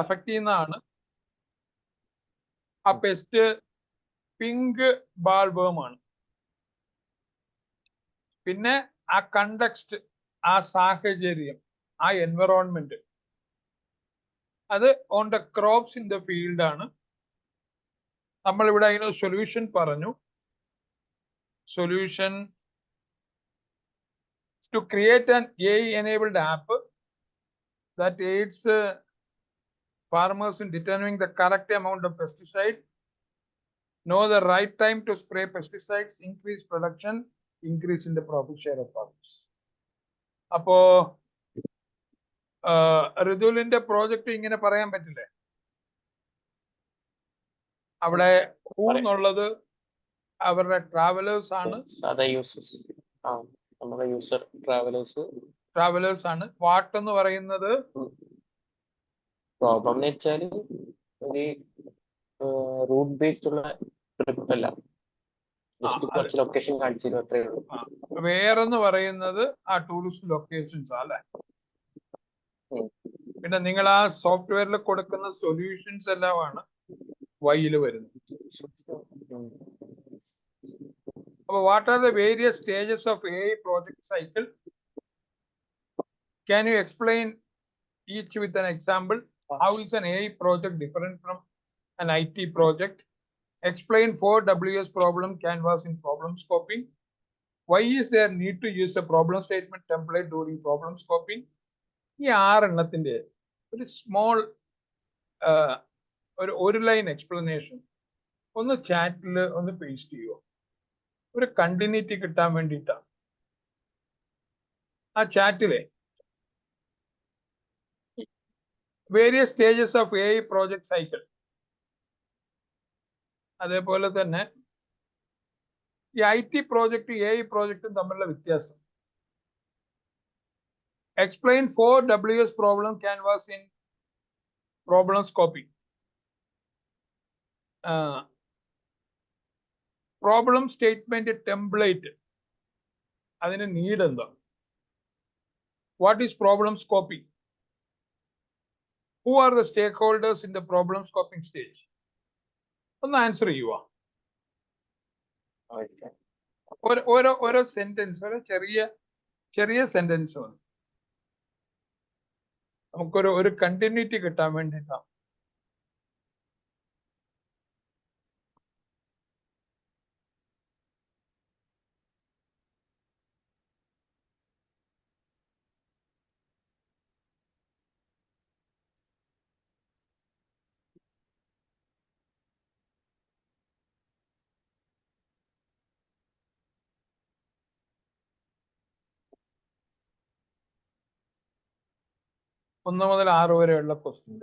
Affect ചെയ്യുന്നതാണ്. ആ pest pink ബാൾവേം ആണ്. പിന്നെ ആ കണ്ടക്സ്റ്റ്, ആ സാഹചര്യം, ആ എൻവറോൺമെന്റ്, അത് on the crops in the field ആണ്. നമ്മളിവിടെ അതിന് സൊല്യൂഷൻ പറഞ്ഞു. Solution to create an AI-enabled app that aids farmers in determining the correct amount of pesticide, know the right time to spray pesticides, increase production, increase in the profit share of farmers. അപ്പോ ഋതുലിന്റെ project ഇങ്ങനെ പറയാൻ പറ്റില്ലേ? അവിടെ എന്നുള്ളത് അവരുടെ travellers ആണ്. Travellers ആണ്. What എന്ന് പറയുന്നത് പ്രോബ്ലം എന്ന് വെച്ചാൽ ഒരു റൂട്ട് ബേസ്ഡ് ഉള്ള ട്രിപ്പ് അല്ല, കുറച്ച് ലൊക്കേഷൻ കാണിച്ചു അത്രേ ഉള്ളൂ. വേറെന്ന് പറയുന്നത് ആ ടൂറിസ്റ്റ് ലൊക്കേഷൻസ് അല്ലെ. പിന്നെ നിങ്ങൾ ആ സോഫ്റ്റ്വെയറിൽ കൊടുക്കുന്ന സൊല്യൂഷൻസ് എല്ലാമാണ് വൈയിൽ വരുന്നത്. അപ്പൊ what are the various stages of AI project cycle? Can you explain each with an example? How is an AI project different from an IT project? Explain 4Ws problem canvas in problem scoping. Why is there need to use a problem statement template during problem scoping? ഈ 6 എണ്ണത്തിന്റെ ഒരു small ഒരു line explanation ഒന്ന് ചാറ്റിൽ ഒന്ന് paste ചെയ്യുമോ? ഒരു continuity കിട്ടാൻ വേണ്ടിയിട്ടാണ്. ആ ചാറ്റിലെ various stages of AI project cycle, അതേപോലെ തന്നെ ഈ IT പ്രോജക്റ്റ് AI പ്രോജക്റ്റും തമ്മിലുള്ള വ്യത്യാസം. Explain 4Ws problem canvas in problem scoping. Problem statement template, അതിന് നീഡ് എന്താ? What is problem scoping? Who are the stakeholders in the problem scoping stage? ഒന്ന് answer ചെയ്യുക. ഓരോ സെന്റൻസ്, ഓരോ ചെറിയ സെന്റൻസ് മതി. നമുക്കൊരു കണ്ടിന്യൂറ്റി കിട്ടാൻ വേണ്ടിയിട്ടാണ്. ഒന്ന് മുതൽ 6 വരെയുള്ള ക്വസ്റ്റ്യൻ.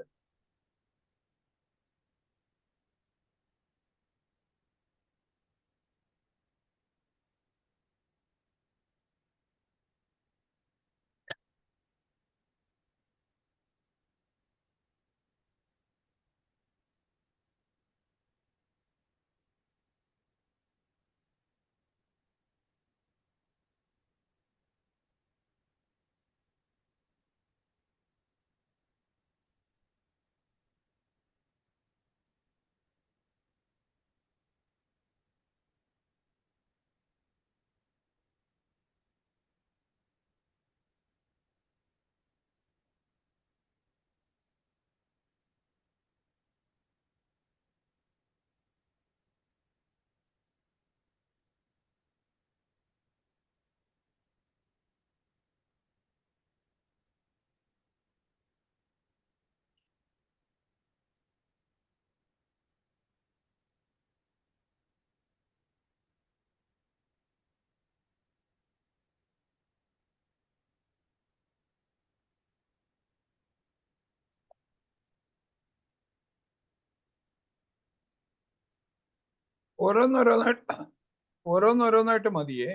ഓരോന്നോരോന്നായിട്ട് മതിയേ.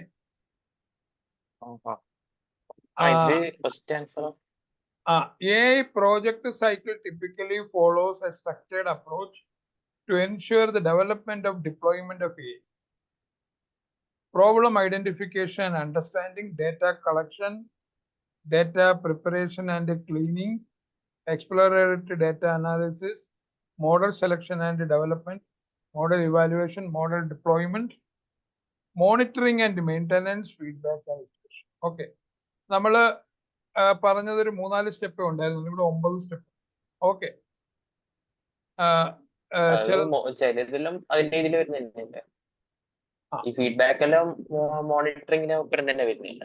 AI project cycle typically follows a structured approach to ensure the development of deployment of AI. Problem identification and understanding, data collection, data preparation and cleaning, exploratory data analysis, model selection and development, model evaluation, model deployment, monitoring and maintenance, feedback and iteration. Okay. നമ്മൾ പറഞ്ഞത് ഒരു 3-4 step ഉണ്ടായിരുന്നു, ഇവിടെ 9 step. Okay. ചിലതെല്ലാം അതിന്റെ ഇതിൽ വരുന്നില്ല. ഈ ഫീഡ്ബാക്ക് എല്ലാം മോണിറ്ററിംഗിന് ഒപ്പം തന്നെ വരുന്നില്ല.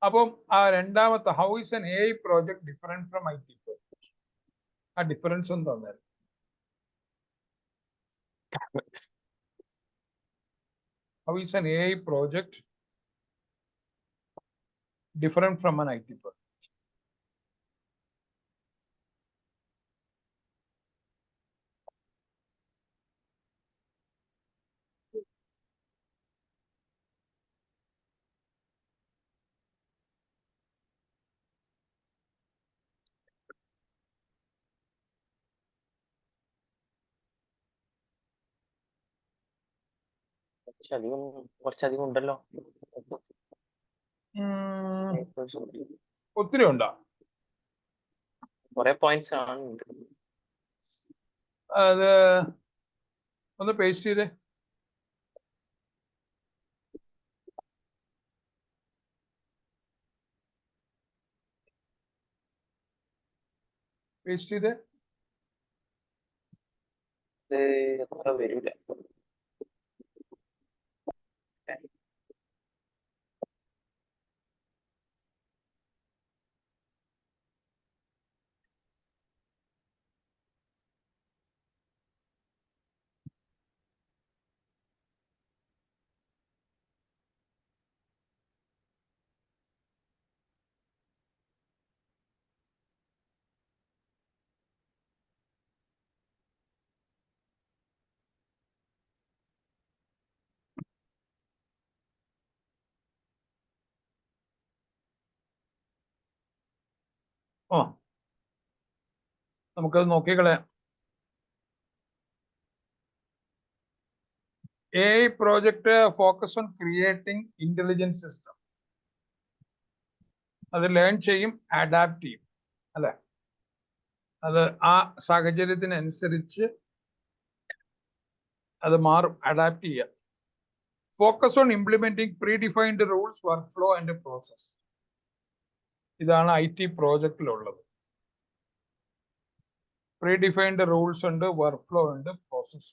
അപ്പം ആ രണ്ടാമത്തെ how is an AI project different from IT project, ആ ഡിഫറൻസ് ഒന്ന് തന്നായിരുന്നു. How is an AI project different from an IT project? കുറച്ചധികം ഉണ്ടല്ലോ. ഒത്തിരി ഉണ്ടോ? കുറെ പോയിന്റ്സ് ആണ്. അത് ഒന്ന് പേസ്റ്റ് ചെയ്തേ. പേസ്റ്റ് ചെയ്തേ. അത്ര വരില്ല. നമുക്കത് നോക്കിക്കളയാം. AI project focus on creating intelligent system. അത് ലേൺ ചെയ്യും, അഡാപ്റ്റ് ചെയ്യും, അല്ലെ? അത് ആ സാഹചര്യത്തിനനുസരിച്ച് അത് മാറും, അഡാപ്റ്റ് ചെയ്യുക. Focus on implementing pre defined rules, work flow and process. ഇതാണ് IT പ്രോജക്റ്റിലുള്ളത്. പ്രീ ഡിഫൈൻഡ് റൂൾസ് ഉണ്ട്, വർക്ക് ഫ്ലോ ഉണ്ട്, process.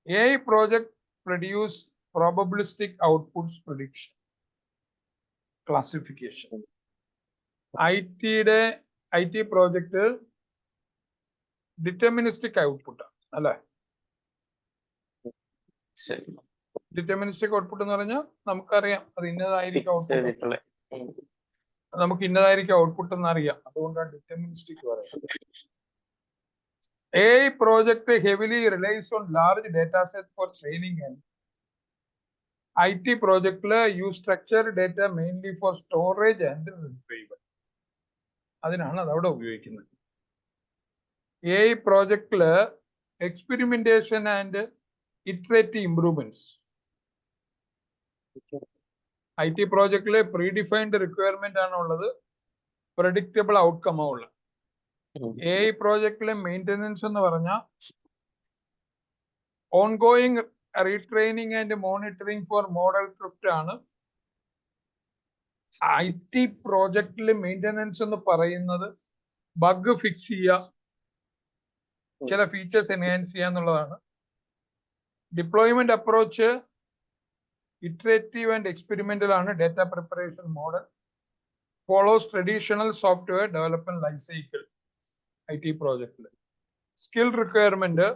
AI project produce probabilistic outputs prediction classification. IT project deterministic output അല്ലെ? ഡിറ്റർമിനിസ്റ്റിക് ഔട്ട്പുട്ട് എന്ന് പറഞ്ഞാൽ നമുക്കറിയാം അത് ഇന്നതായിരിക്കും output, നമുക്ക് ഇന്നതായിരിക്കും output എന്ന് അറിയാം, അതുകൊണ്ടാണ് ഡിറ്റർമിനിസ്റ്റിക് പറയുന്നത്. AI project heavily relies on large data set for training, and IT project use structured data mainly for storage and retrieval. അതിനാണ് അത് അവിടെ ഉപയോഗിക്കുന്നത്. AI project experimentation and iterative improvements. IT project predefined requirement ആണ് ഉള്ളത്, predictable outcome ആ ഉള്ളത്. AI പ്രോജക്റ്റിലെ maintenance എന്ന് പറഞ്ഞാൽ ongoing retraining and monitoring for model drift ആണ്. IT പ്രോജക്റ്റിലെ മെയിൻ്റനൻസ് എന്ന് പറയുന്നത് ബഗ് ഫിക്സ് ചെയ്യുക, ചില ഫീച്ചേഴ്സ് എൻഹാൻസ് ചെയ്യുക എന്നുള്ളതാണ്. Deployment approach iterative and experimental ആണ്. Data preparation model follows traditional software development life cycle. IT പ്രോജക്റ്റിൽ skill requirement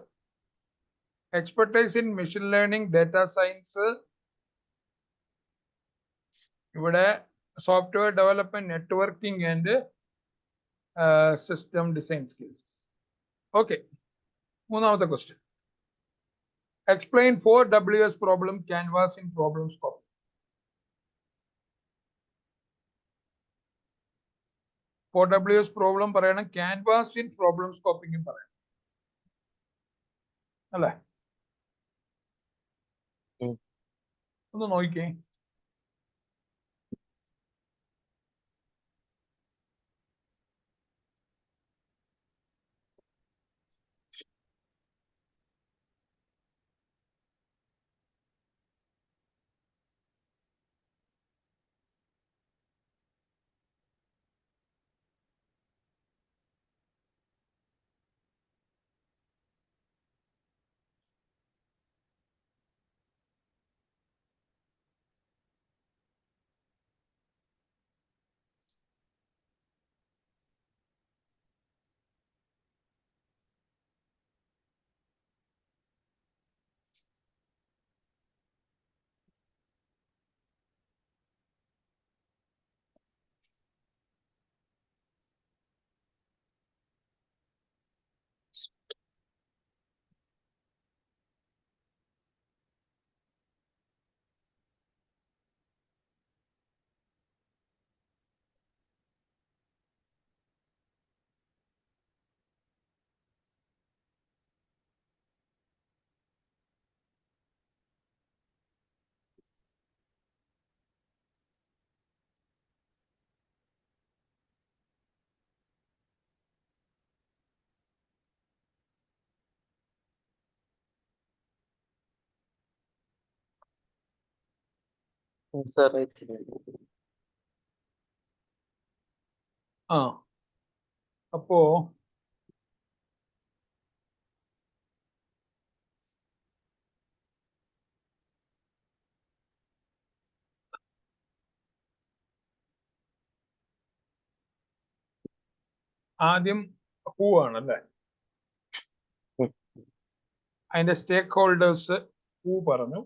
expertise in machine learning, data science, ഇവിടെ software development, networking and system design skills. Okay, മൂന്നാമത്തെ question. Explain 4WS problem canvas in problem scope. WS problem പറയണം, canvas in problem സ്കോപ്പിംഗും പറയണം, അല്ലേ? ഒന്ന് നോക്കിക്കേ. Sir, ആ അപ്പോ ആദ്യം ഹൂ ആണല്ലേ, അതിന്റെ സ്റ്റേക്ക് ഹോൾഡേഴ്സ് ഹൂ പറഞ്ഞു,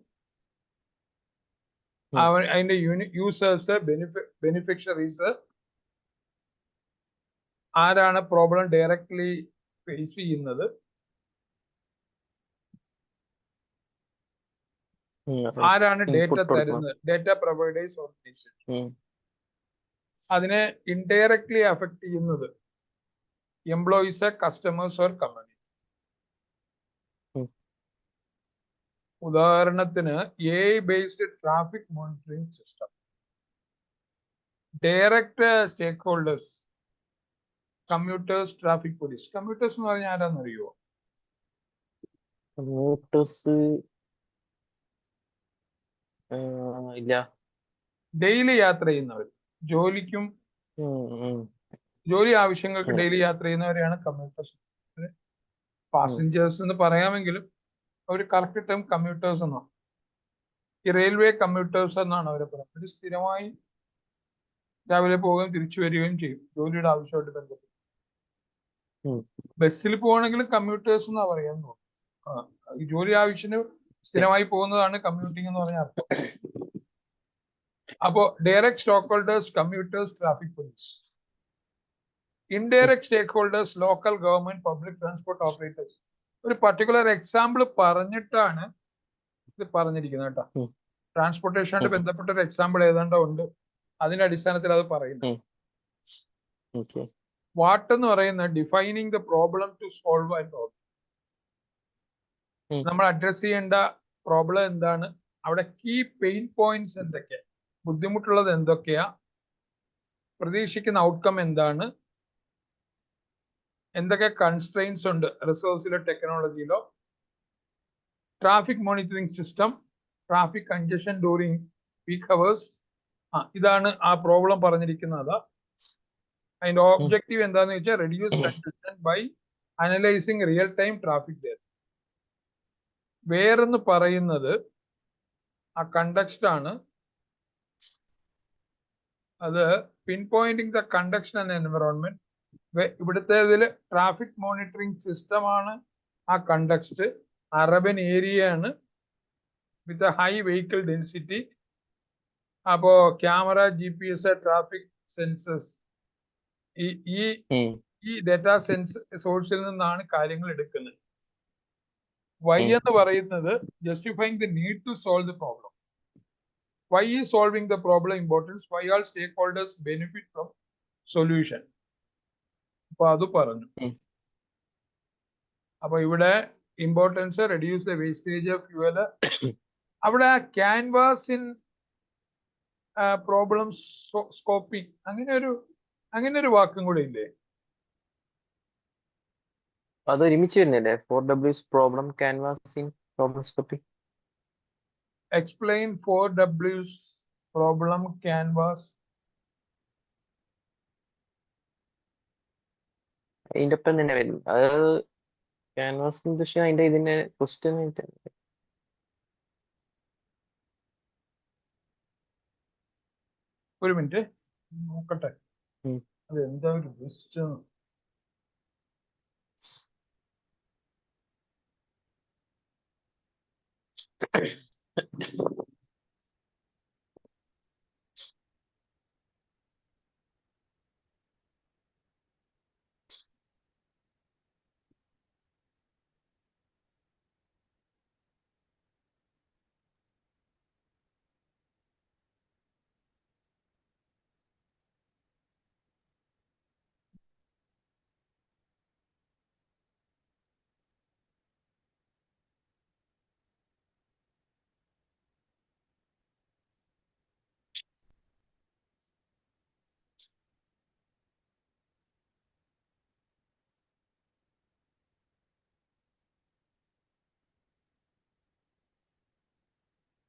അതിന്റെ യൂസേഴ്സ് ബെനിഫിഷ്യറീസ്, ആരാണ് പ്രോബ്ലം ഡയറക്ട്ലി ഫേസ് ചെയ്യുന്നത്, ആരാണ് ഡേറ്റ തരുന്നത്, ഡേറ്റ പ്രൊവൈഡേഴ്സ് ഓർഗനൈസേഷൻ, അതിനെ ഇൻഡയറക്ട്ലി അഫക്ട് ചെയ്യുന്നത് എംപ്ലോയീസ്, കസ്റ്റമേഴ്സ് ഓർ കമ്പനി. ഉദാഹരണത്തിന് AI based traffic monitoring system. Direct stakeholders commuters, traffic police. Commuters എന്ന് പറഞ്ഞാൽ ആരാന്നറിയോ? ഇല്ല. ഡെയിലി യാത്ര ചെയ്യുന്നവർ, ജോലിക്കും ജോലി ആവശ്യങ്ങൾക്ക് ഡെയിലി യാത്ര ചെയ്യുന്നവരെയാണ് കമ്മ്യൂട്ടേഴ്സ്. പാസഞ്ചേഴ്സ് എന്ന് പറയാമെങ്കിലും അവർ കറക്റ്റ് ടൈം കമ്മ്യൂട്ടേഴ്സ് എന്നാണ്. ഈ റെയിൽവേ കമ്മ്യൂട്ടേഴ്സ് എന്നാണ് അവരെ പറയുന്നത്. ഒരു സ്ഥിരമായി രാവിലെ പോവുകയും തിരിച്ചു വരികയും ചെയ്യും ജോലിയുടെ ആവശ്യമായിട്ട് ബന്ധപ്പെട്ട്. ബസ്സിൽ പോകണമെങ്കിലും കമ്മ്യൂട്ടേഴ്സ് എന്നാ പറയാൻ തോന്നുന്നു. ഈ ജോലി ആവശ്യത്തിന് സ്ഥിരമായി പോകുന്നതാണ് കമ്മ്യൂട്ടിംഗ് എന്ന് പറഞ്ഞ അർത്ഥം. അപ്പോ direct stakeholders commuters, traffic police. Indirect stakeholders local government, public transport operators. ഒരു പർട്ടിക്കുലർ എക്സാമ്പിൾ പറഞ്ഞിട്ടാണ് ഇത് പറഞ്ഞിരിക്കുന്നത് കേട്ടോ. ട്രാൻസ്പോർട്ടേഷനായിട്ട് ബന്ധപ്പെട്ട ഒരു എക്സാമ്പിൾ ഏതാണ്ടോ ഉണ്ട്, അതിന്റെ അടിസ്ഥാനത്തിൽ അത് പറയുന്നു. വാട്ട് എന്ന് പറയുന്നത് defining the problem to solve and problem. നമ്മൾ അഡ്രസ് ചെയ്യേണ്ട പ്രോബ്ലം എന്താണ്, അവിടെ കീ പെയിൻ പോയിന്റ്സ് എന്തൊക്കെയാ, ബുദ്ധിമുട്ടുള്ളത് എന്തൊക്കെയാ, പ്രതീക്ഷിക്കുന്ന ഔട്ട്കം എന്താണ്, എന്തൊക്കെ കൺസ്ട്രെയിൻസ് ഉണ്ട് റിസോഴ്സിലോ ടെക്നോളജിയിലോ, traffic monitoring system, traffic congestion during peak hours. ഇതാണ് ആ പ്രോബ്ലം പറഞ്ഞിരിക്കുന്നത്. അതിന്റെ ഓബ്ജക്റ്റീവ് എന്താന്ന് വെച്ചാൽ reduce congestion by analysing real time traffic data. വേറെന്ന് പറയുന്നത് ആ കണ്ടക്സ്റ്റ് ആണ്. അത് pinpointing the conduction and environment. ഇവിടുത്തെ ഇതിൽ ട്രാഫിക് മോണിറ്ററിംഗ് സിസ്റ്റം ആണ് ആ കണ്ടക്സ്റ്റ്. അർബൻ ഏരിയ ആണ് വിത്ത് ഹൈ വെഹിക്കിൾ ഡെൻസിറ്റി. അപ്പോ ക്യാമറ, GPS, ട്രാഫിക് സെൻസസ്, ഈ ഡേറ്റ സോഴ്സിൽ നിന്നാണ് കാര്യങ്ങൾ എടുക്കുന്നത്. വൈ എന്ന് പറയുന്നത് justifying the need to solve the problem. Why is solving the problem important? Why all stakeholders benefit from solution? അപ്പൊ അത് പറഞ്ഞു. അപ്പൊ ഇവിടെ importance reduce the wastage of fuel. അവിടെ ക്യാൻവാസ് ഇൻ പ്രോബ്ലം സ്കോപ്പിംഗ് അങ്ങനെ ഒരു വാക്കും കൂടെ ഇല്ലേ? അത് ഒരുമിച്ച് വരുന്നില്ലേ? 4Ws problem canvas in problem scoping. Explain 4Ws problem canvas. അതിന്റെ ഒപ്പം തന്നെ വരും. അത് ക്യാൻവാസ് ഉദ്ദേശിച്ച അതിന്റെ ഇതിന്റെ ക്വസ്റ്റ്യൻ ഒരു മിനിറ്റ് നോക്കട്ടെ, അത് എന്താ ഒരു question.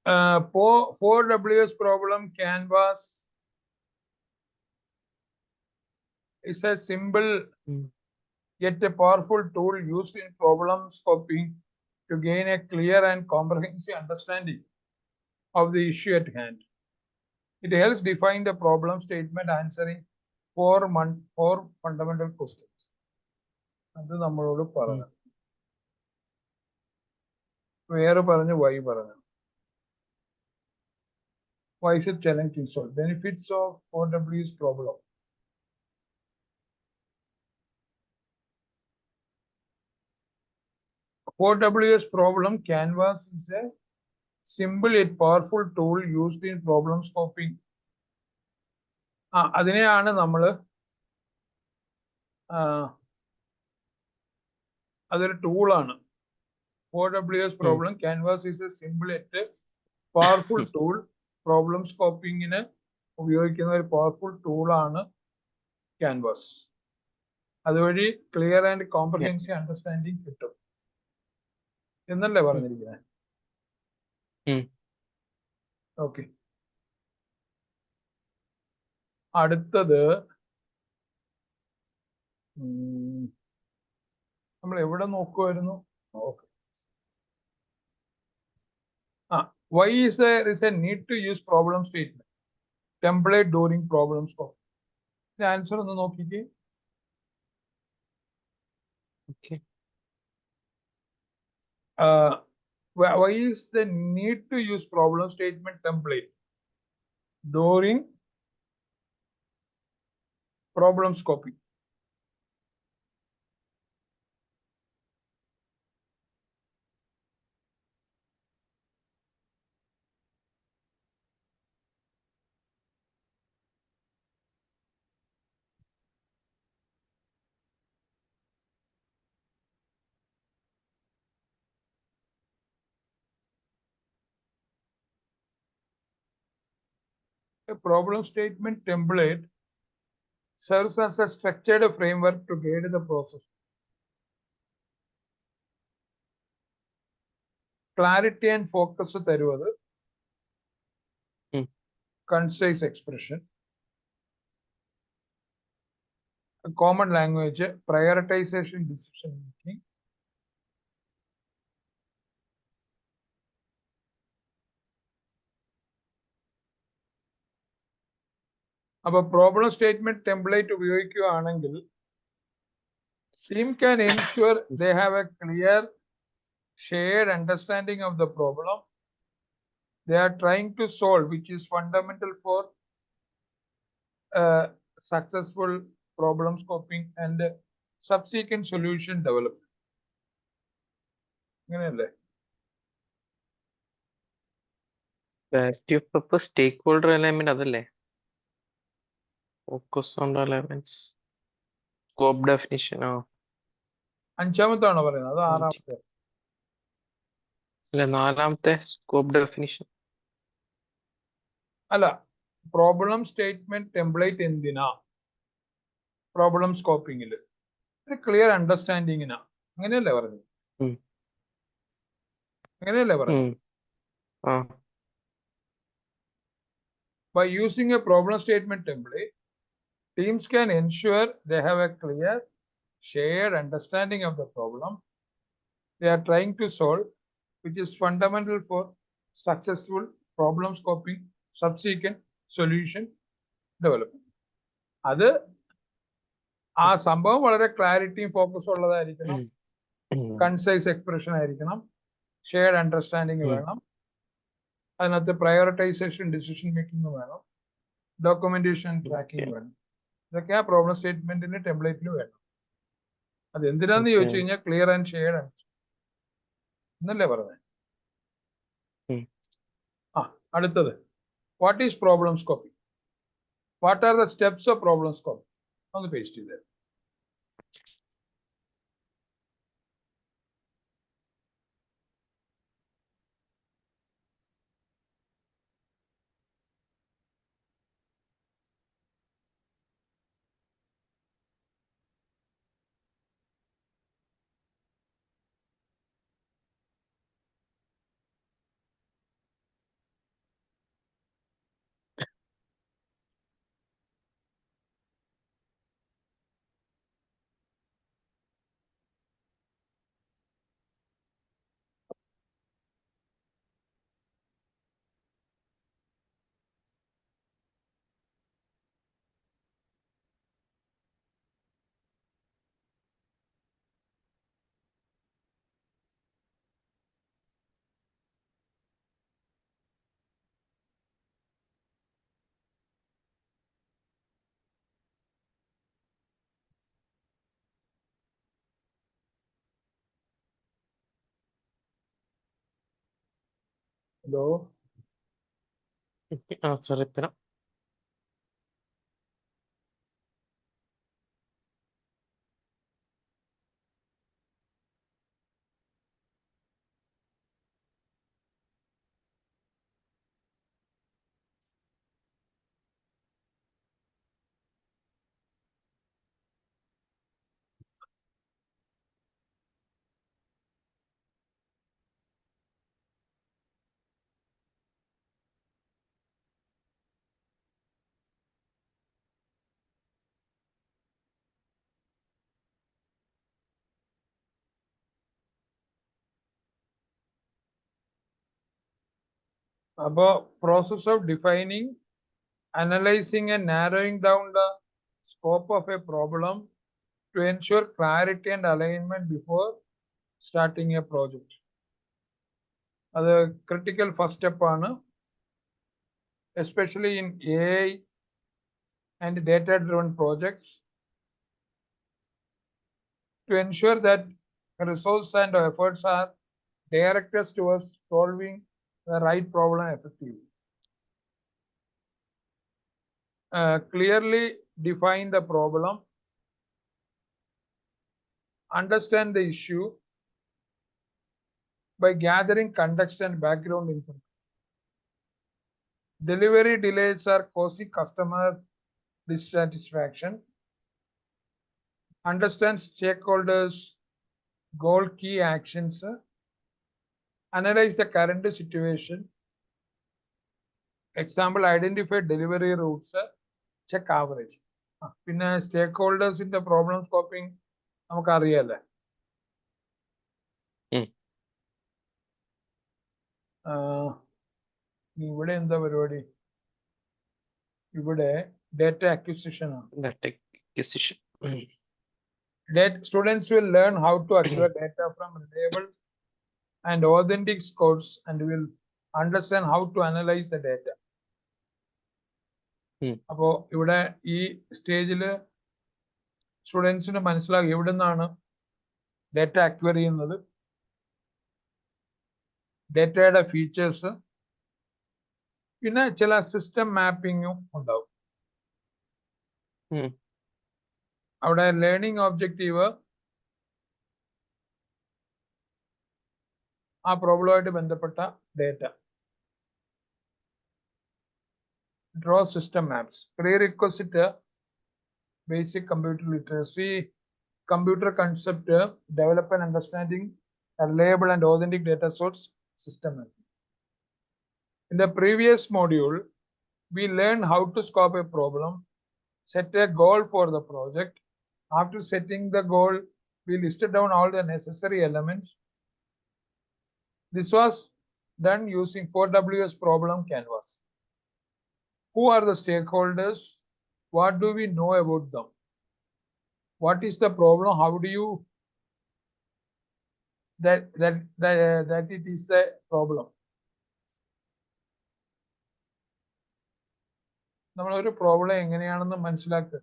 4Ws problem canvas is a simple yet a powerful tool used in problem solving to gain a clear and comprehensive understanding of the issue at hand. It helps define the problem statement answering four fundamental questions. അത് നമ്മളോട് പറഞ്ഞു. വേറെ പറഞ്ഞു why പറഞ്ഞു. Why is it challenging to solve? Benefits of 4Ws problem. Ws problem canvas is a simple yet powerful tool used in problem solving. അതിനെയാണ് നമ്മൾ അതൊരു ടൂളാണ്. 4Ws problem canvas is a simple yet powerful tool. Problem സ്കോപ്പിങ്ങിന് ഉപയോഗിക്കുന്ന ഒരു powerful ടൂളാണ് canvas. അതുവഴി clear and comprehensive understanding കിട്ടും എന്നല്ലേ പറഞ്ഞിരിക്കുന്നത്? ഓക്കെ, അടുത്തത് നമ്മൾ എവിടെ നോക്കുമായിരുന്നു? Okay, why is there is a need to use problem statement template during problem solving? The answer ഒന്ന് നോക്കിക്കേ. Okay. Why is the need to use problem statement template during problem solving? A problem statement template serves as a structured framework to guide the process. Clarity and focus തരുന്നത് concise expression, a common language, prioritization, decision making, അപ്പോൾ problem statement template ഉപയോഗിക്കുകയാണെങ്കിൽ team can ensure they have a clear shared understanding of the problem they are trying to solve, which is fundamental for successful problem solving and subsequent solution development. അങ്ങനെയല്ലേ? Clarity of purpose, stakeholder alignment അതല്ലേ? Focus on relevance, scope definition. അഞ്ചാമത്താണോ പറയുന്നത്? അത് ആറാമത്തെ? അല്ല, നാലാമത്തെ scope definition. അല്ല, problem statement template എന്തിനാ? Problem സ്കോപ്പിംഗിൽ ഒരു ക്ലിയർ അണ്ടർസ്റ്റാൻഡിങ്ങിനാ. അങ്ങനെയല്ലേ പറഞ്ഞത്? അങ്ങനെയല്ലേ പറഞ്ഞത്? By using a problem statement template, teams can ensure they have a clear, shared understanding of the problem they are trying to solve, which is fundamental for successful problem solving, subsequent solution development. അത് ആ സംഭവം വളരെ ക്ലാരിറ്റിയും ഫോക്കസും ഉള്ളതായിരിക്കണം, concise expression ആയിരിക്കണം, shared understanding വേണം, അതിനകത്ത് prioritisation decision making വേണം, documentation tracking വേണം. ഇതൊക്കെ ആ പ്രോബ്ലം സ്റ്റേറ്റ്മെന്റിന്റെ ടെംപ്ലേറ്റിൽ വേണം. അത് എന്തിനാന്ന് ചോദിച്ചു കഴിഞ്ഞാൽ ക്ലിയർ ആൻഡ് ഷെയർഡ് എന്നല്ലേ പറഞ്ഞത്? അടുത്തത്, what is problem scoping? What are the steps of problem scoping? ഒന്ന് പേസ്റ്റ് ചെയ്തേ. Hello. sorry, Pina. About process of defining, analyzing and narrowing down the scope of a problem to ensure clarity and alignment before starting a project. The critical first step on, especially in AI and data-driven projects, to ensure that resources and efforts are directed towards solving the right problem effectively. Clearly define the problem, understand the issue by gathering context and background information. Delivery delays are causing customer dissatisfaction. Understand stakeholders' goal, key actions. Analyze the current situation. Example, identify delivery routes. Check average. പിന്നെ സ്റ്റേക്ക് problem scoping നമുക്കറിയാലേ. ഇവിടെ എന്താ പരിപാടി? ഇവിടെ data acquisition ആണ്. Students will learn how to acquire data from reliable and authentic sources and will understand how to analyze the data. അപ്പോ ഇവിടെ ഈ സ്റ്റേജില് സ്റ്റുഡൻസിന് മനസ്സിലാകും എവിടെ നിന്നാണ് ഡേറ്റ അക്വയർ ചെയ്യുന്നത്, ഡേറ്റയുടെ ഫീച്ചേഴ്സ്, പിന്നെ ചില സിസ്റ്റം മാപ്പിങ്ങും ഉണ്ടാവും. അവിടെ ലേണിംഗ് ഒബ്ജക്റ്റീവ് ആ പ്രോബ്ലമായിട്ട് ബന്ധപ്പെട്ട data. Draw system maps. Prerequisite basic computer literacy, computer concept, develop an understanding, a reliable and authentic data source system. In the previous module, we learned how to scope a problem, set a goal for the project. After setting the goal, we listed down all the necessary elements. This was done using 4Ws problem canvas. Who are the stakeholders? What do we know about them? What is the problem? How do you that it is the problem? നമ്മളൊരു problem എങ്ങനെയാണെന്ന് മനസ്സിലാക്കുക.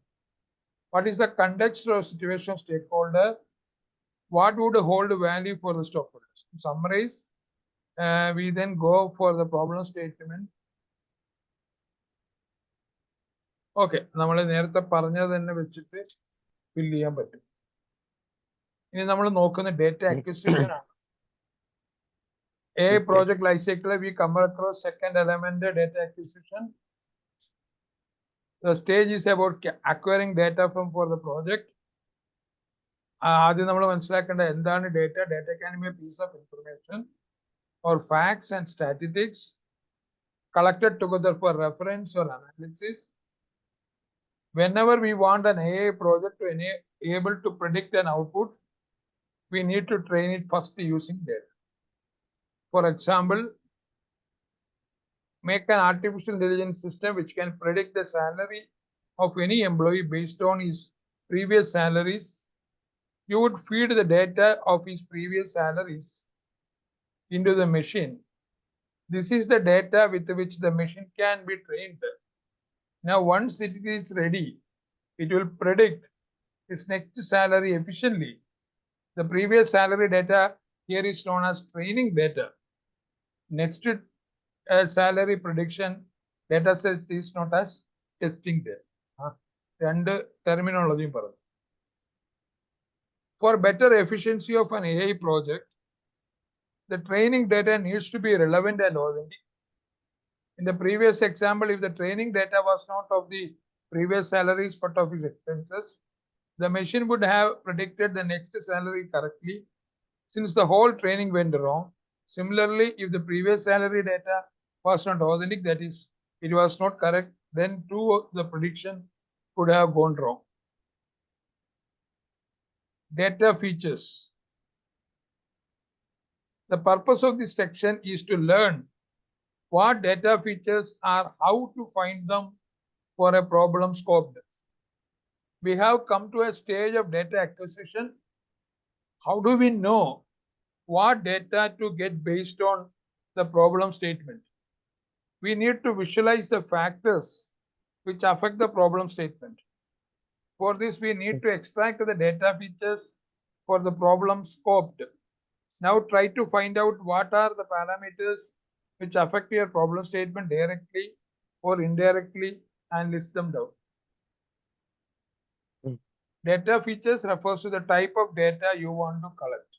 What is the context or situation of stakeholder? What would hold value for the stakeholders? To summarize, we then go for the problem statement. Okay, നമ്മൾ നേരത്തെ പറഞ്ഞത് തന്നെ വെച്ചിട്ട് fill ചെയ്യാൻ പറ്റും. ഇനി നമ്മൾ നോക്കുന്ന ഡേറ്റ അക്വിസിഷൻ ആണ്. project life cycle, we come across second element, data acquisition. The stage is about acquiring data for the project. ആദ്യം നമ്മൾ മനസ്സിലാക്കേണ്ട എന്താണ് data. Data can be a piece of information or facts and statistics collected together for reference or analysis. Whenever we want an AI project to able to predict an output, we need to train it first using data. For example, make an artificial intelligence system which can predict the salary of any employee based on his previous salaries. You would feed the data of his previous salaries into the machine. This is the data with which the machine can be trained. Now, once it is ready, it will predict his next salary efficiently. The previous salary data here is known as training data. Next a salary prediction data set is not as testing there. രണ്ട് ടെർമിനോളജിയും പറഞ്ഞു. For better efficiency of an AI project, the training data needs to be relevant and authentic. In the previous example, if the training data was not of the previous salaries but of his expenses, the machine would have predicted the next salary correctly since the whole training went wrong. Similarly, if the previous salary data was not authentic, that is, it was not correct, then too the prediction could have gone wrong. Data features. The purpose of this section is to learn what data features are, how to find them for a problem scoped. We have come to a stage of data acquisition. How do we know what data to get based on the problem statement? We need to visualize the factors which affect the problem statement. For this, we need to extract the data features for the problem scoped. Now try to find out what are the parameters which affect your problem statement directly or indirectly and list them down. Data features refers to the type of data you want to collect.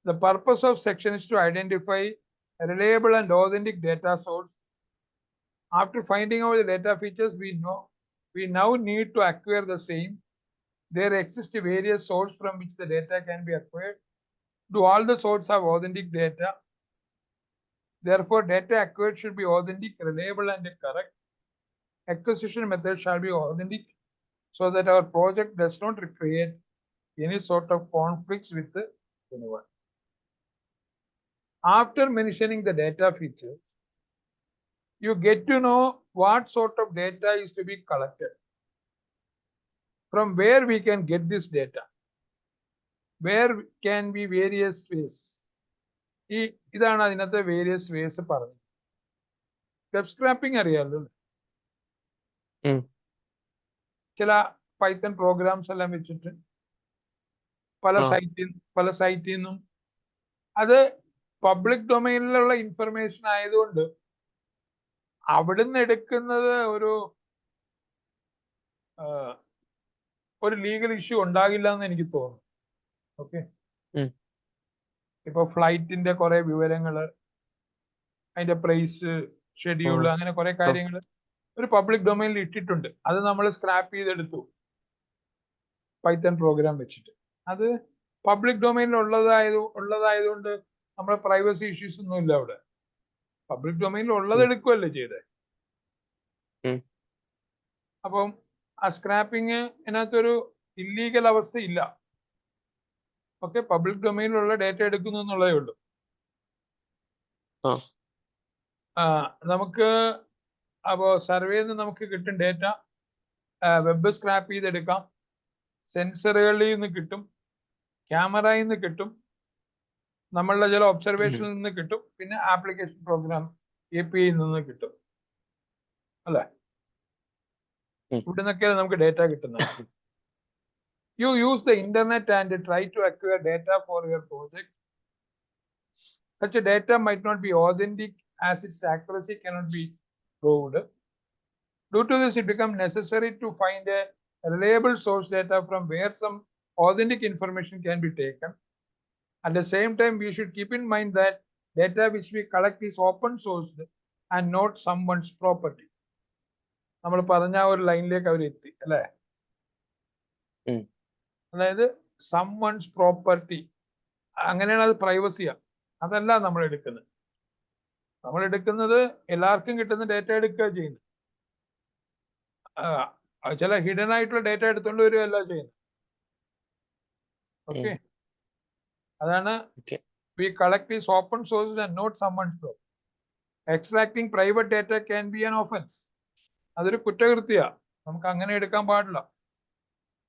The purpose of section is to identify a reliable and authentic data source. After finding out the data features, we now need to acquire the same. There exist various sources from which the data can be acquired. Do all the sources have authentic data? Therefore, data acquired should be authentic, reliable, and correct. Acquisition method shall be authentic so that our project does not create any sort of conflicts with anyone. After mentioning the data features, you get to know what sort of data is to be collected. From where we can get this data? Where can be various ways? ഇതാണ് അതിനകത്തെ various vase പറഞ്ഞത്. Web scrapping അറിയാമല്ലോ, ചില Python programmes എല്ലാം വെച്ചിട്ട് പല സൈറ്റിൽ നിന്നും, അത് പബ്ലിക് ഡൊമൈനിലുള്ള ഇൻഫർമേഷൻ ആയതുകൊണ്ട് അവിടുന്ന് എടുക്കുന്നത് ഒരു ലീഗൽ ഇഷ്യൂ ഉണ്ടാകില്ല എന്ന് എനിക്ക് തോന്നുന്നു. ഓക്കെ, ഇപ്പൊ ഫ്ലൈറ്റിന്റെ കുറെ വിവരങ്ങള്, അതിന്റെ പ്രൈസ്, ഷെഡ്യൂൾ, അങ്ങനെ കുറെ കാര്യങ്ങൾ ഒരു പബ്ലിക് ഡൊമൈനിൽ ഇട്ടിട്ടുണ്ട്. അത് നമ്മൾ സ്ക്രാപ്പ് ചെയ്തെടുത്തു പൈത്തൺ പ്രോഗ്രാം വെച്ചിട്ട്. അത് പബ്ലിക് ഡൊമൈനിൽ ഉള്ളതായതുകൊണ്ട് നമ്മുടെ പ്രൈവസി ഇഷ്യൂസ് ഒന്നും ഇല്ല അവിടെ. പബ്ലിക് ഡൊമൈനിൽ ഉള്ളത് എടുക്കുകയല്ലേ ചെയ്തേ. അപ്പം ആ സ്ക്രാപ്പിങ് ഇതിനകത്തൊരു ഇല്ലീഗൽ അവസ്ഥ ഇല്ല. ഓക്കെ, പബ്ലിക് ഡൊമൈനിലുള്ള ഡേറ്റ എടുക്കുന്നു എന്നുള്ളതേ ഉള്ളൂ. നമുക്ക് അപ്പോൾ സർവേയിൽ നിന്ന് നമുക്ക് കിട്ടും ഡേറ്റ, വെബ് സ്ക്രാപ്പ് ചെയ്തെടുക്കാം, സെൻസറുകളിൽ നിന്ന് കിട്ടും, ക്യാമറയിൽ നിന്ന് കിട്ടും, നമ്മളുടെ ചില ഒബ്സർവേഷനിൽ നിന്ന് കിട്ടും, പിന്നെ ആപ്ലിക്കേഷൻ പ്രോഗ്രാം API നിന്ന് കിട്ടും, അല്ലേ? ഇവിടെ നിന്നൊക്കെയാണ് നമുക്ക് ഡേറ്റ കിട്ടുന്നത്. You use the internet and try to acquire data for your project. Such a data might not be authentic as its accuracy cannot be proved. Due to this, it becomes necessary to find a reliable source data from where some authentic information can be taken. At the same time, we should keep in mind that data which we collect is open sourced and not someone's property. നമ്മൾ പറഞ്ഞ ഒരു ലൈനിലേക്ക് അവർ എത്തി, അല്ലേ? അതായത് someone's property, അങ്ങനെയാണ്, അത് പ്രൈവസിയാണ്. അതല്ല നമ്മൾ എടുക്കുന്നത്. നമ്മൾ എടുക്കുന്നത് എല്ലാവർക്കും കിട്ടുന്ന ഡേറ്റ എടുക്കുക ചെയ്യുന്നത്. ചില ഹിഡൻ ആയിട്ടുള്ള ഡേറ്റ എടുത്തുകൊണ്ട് വരികയല്ല ചെയ്യുന്നത്. ഓക്കെ, അതാണ് we collect is open source and not someone's property. Extracting private data can be an offense. അതൊരു കുറ്റകൃത്യമാണ്. നമുക്ക് അങ്ങനെ എടുക്കാൻ പാടില്ല.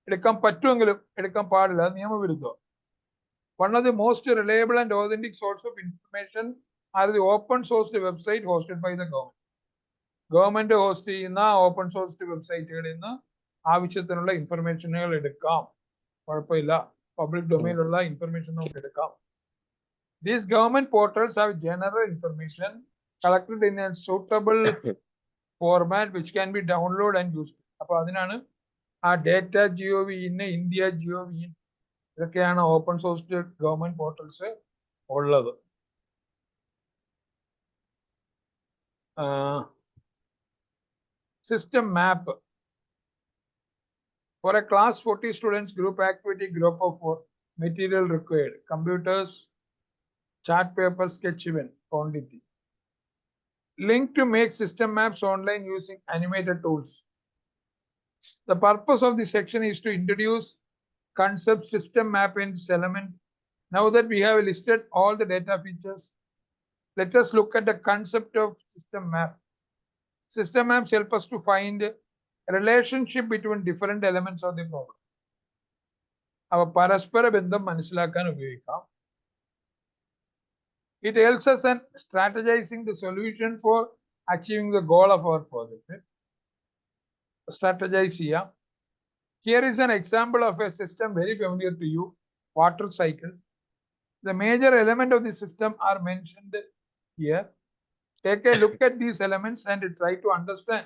എടുക്കാൻ പറ്റുമെങ്കിലും എടുക്കാൻ പാടില്ല, അത് നിയമവിരുദ്ധം. One of the most reliable and authentic source of information are the open source website hosted by the government. Government host ചെയ്യുന്ന ഓപ്പൺ സോഴ്സ് വെബ്സൈറ്റുകളിൽ നിന്ന് ആവശ്യത്തിനുള്ള ഇൻഫർമേഷനുകൾ എടുക്കാം, കുഴപ്പമില്ല. പബ്ലിക് ഡൊമൈനിലുള്ള ഇൻഫർമേഷൻ നമുക്ക് എടുക്കാം. These government portals have general information collected in a suitable format which can be downloaded and used. അപ്പൊ അതിനാണ് ആ ഡേറ്റ GOV ഇന്ന് ഇന്ത്യ GOV ഇതൊക്കെയാണ് ഓപ്പൺ സോഴ്സ് ഗവൺമെന്റ് പോർട്ടൽസ് ഉള്ളത്. System map. For a class 40 students group activity, group of 4, material required, computers, chart paper, sketch even, quantity. Link to make system maps online using animated tools. The purpose of this section is to introduce concept system map in this element. Now that we have listed all the data features, let us look at the concept of system map. System maps help us to find a relationship between different elements of the problem. അവ പരസ്പര ബന്ധം മനസ്സിലാക്കാൻ ഉപയോഗിക്കാം. It helps us in strategizing the solution for achieving the goal of our project. Strategize ചെയ്യാം. Here is an example of a system very familiar to you, water cycle. The major element of the system are mentioned here. Take a look at these elements and try to understand